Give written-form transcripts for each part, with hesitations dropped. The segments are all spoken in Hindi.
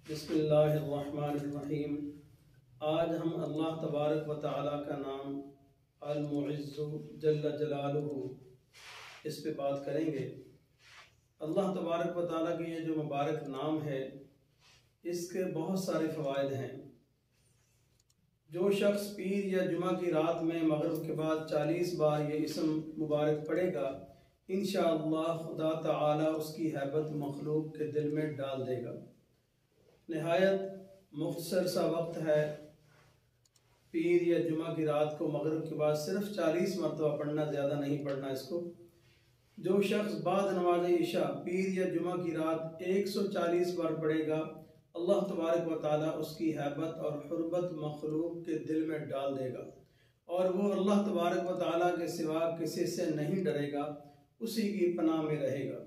बिस्मिल्लाहिर्रहमानिर्रहीम। आज हम अल्लाह तबारक व तआला का नाम अल-मुइज़्ज़ु जल्ल जलालुहु इस पे बात करेंगे। अल्लाह तबारक व तआला के ये जो मुबारक नाम है इसके बहुत सारे फ़वाइद हैं। जो शख्स पीर या जुमा की रात में मगरिब के बाद 40 बार ये इसम मुबारक पढ़ेगा, इंशाअल्लाह खुदा तआला उसकी हैबत मखलूक के दिल में डाल देगा। नहायत मुख्तसर सा वक्त है। पीर या जुमा की रात को मगरिब के बाद सिर्फ 40 मरतबा पढ़ना, ज़्यादा नहीं पढ़ना इसको। जो शख्स बाद नमाज इशा पीर या जुमा की रात 140 बार पढ़ेगा, अल्लाह तबारक व तआला उसकी हैबत और हुर्बत मखलूक के दिल में डाल देगा और वो अल्लाह तबारक व तआला के सिवा किसी से नहीं डरेगा, उसी की पनाह में रहेगा।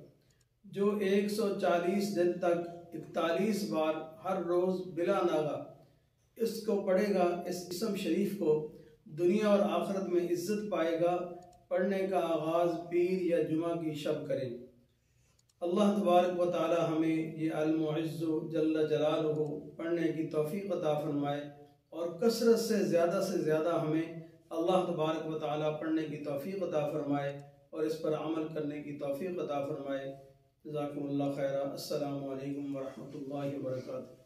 जो 140 दिन तक 41 बार हर रोज़ बिला नागा इसको पढ़ेगा, इस इसम शरीफ को, दुनिया और आखिरत में इज्जत पाएगा। पढ़ने का आगाज़ पीर या जुमा की शब करें। अल्लाह तबारक व तआला हमें ये अल-मुइज़्ज़ु जल्ल जलालुहु पढ़ने की तौफ़ीक़ अता फरमाए और कसरत से ज़्यादा हमें अल्लाह तबारक व तआला पढ़ने की तौफ़ीक़ अता फरमाए और इस पर अमल करने की तौफ़ीक़ अता फरमाए। जज़ाकुमुल्लाह खैरा। अस्सलामु अलैकुम व रहमतुल्लाहि व बरकातुहू।